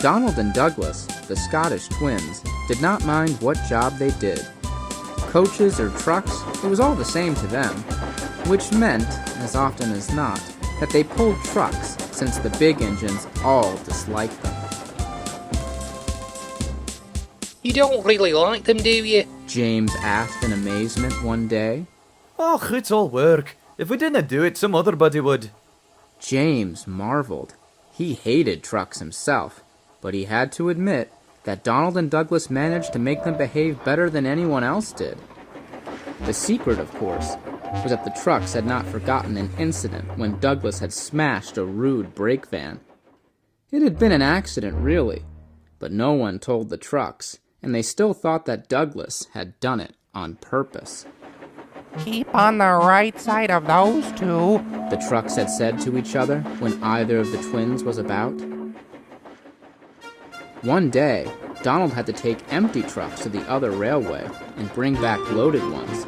Donald and Douglas, the Scottish twins, did not mind what job they did. Coaches or trucks, it was all the same to them, which meant, as often as not, that they pulled trucks, since the big engines all disliked them. You don't really like them, do you? James asked in amazement one day. Och, it's all work. If we didn't do it, some other buddy would. James marveled. He hated trucks himself, but he had to admit that Donald and Douglas managed to make them behave better than anyone else did. The secret, of course, was that the trucks had not forgotten an incident when Douglas had smashed a rude brake van. It had been an accident, really, but no one told the trucks, and they still thought that Douglas had done it on purpose. Keep on the right side of those two, the trucks had said to each other when either of the twins was about. One day, Donald had to take empty trucks to the other railway and bring back loaded ones.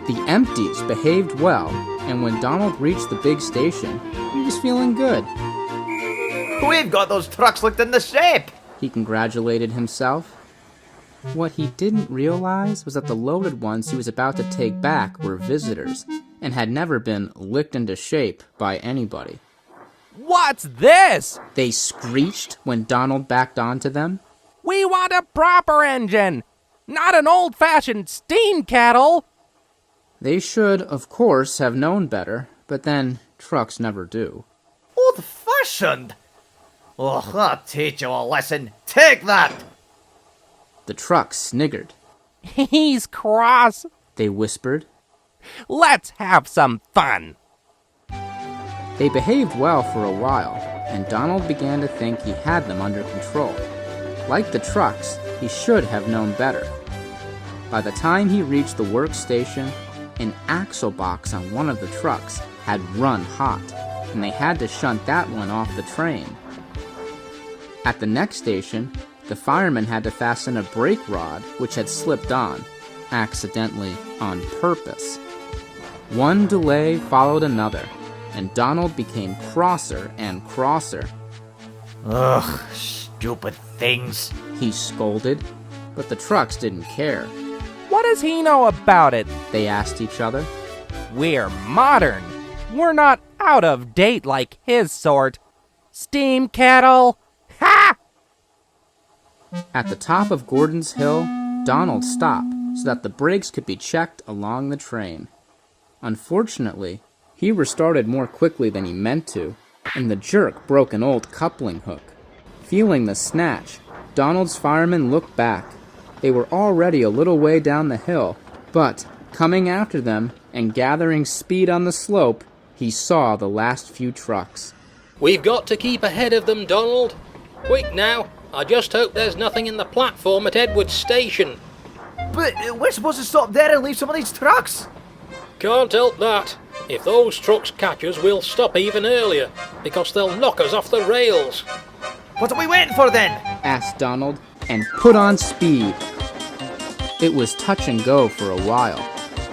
The empties behaved well, and when Donald reached the big station, he was feeling good. We've got those trucks licked in the shape! He congratulated himself. What he didn't realize was that the loaded ones he was about to take back were visitors, and had never been licked into shape by anybody. What's this? They screeched when Donald backed onto them. We want a proper engine, not an old-fashioned steam kettle. They should, of course, have known better, but then trucks never do. Old-fashioned? Oh, I'll teach you a lesson. Take that! The trucks sniggered. He's cross, they whispered. Let's have some fun. They behaved well for a while, and Donald began to think he had them under control. Like the trucks, he should have known better. By the time he reached the workstation, an axle box on one of the trucks had run hot, and they had to shunt that one off the train. At the next station, the fireman had to fasten a brake rod which had slipped on, accidentally on purpose. One delay followed another, and Donald became crosser and crosser. Ugh, stupid things, he scolded, but the trucks didn't care. What does he know about it? They asked each other. We're modern. We're not out of date like his sort. Steam kettle. Ha! At the top of Gordon's Hill, Donald stopped so that the brakes could be checked along the train. Unfortunately, he restarted more quickly than he meant to, and the jerk broke an old coupling hook. Feeling the snatch, Donald's firemen looked back. They were already a little way down the hill, but coming after them and gathering speed on the slope, he saw the last few trucks. We've got to keep ahead of them, Donald. Quick now, I just hope there's nothing in the platform at Edward's station. But we're supposed to stop there and leave some of these trucks. Can't help that. If those trucks catch us, we'll stop even earlier, because they'll knock us off the rails. What are we waiting for then? Asked Donald, and put on speed. It was touch and go for a while.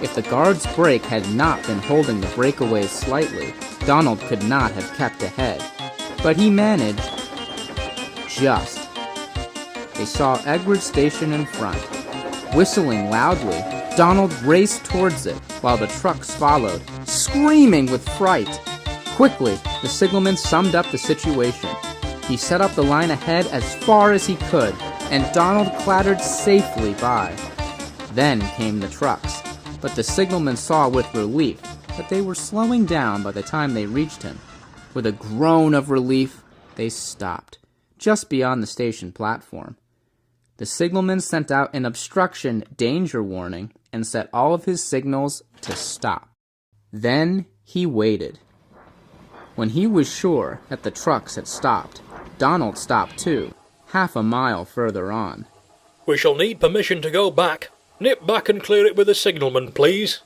If the guard's brake had not been holding the breakaways slightly, Donald could not have kept ahead. But he managed. Just. They saw Edward's station in front. Whistling loudly, Donald raced towards it, while the trucks followed, screaming with fright. Quickly, the signalman summed up the situation. He set up the line ahead as far as he could, and Donald clattered safely by. Then came the trucks, but the signalman saw with relief that they were slowing down by the time they reached him. With a groan of relief, they stopped, just beyond the station platform. The signalman sent out an obstruction danger warning and set all of his signals to stop. Then he waited. When he was sure that the trucks had stopped, Donald stopped too, half a mile further on. We shall need permission to go back. Nip back and clear it with the signalman, please.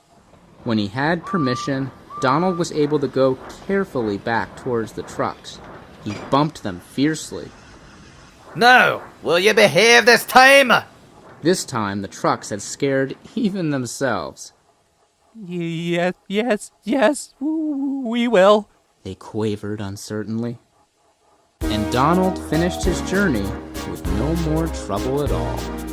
When he had permission, Donald was able to go carefully back towards the trucks. He bumped them fiercely. Now, will you behave this time? This time the trucks had scared even themselves. Yes, we will, they quavered uncertainly. and Donald finished his journey with no more trouble at all.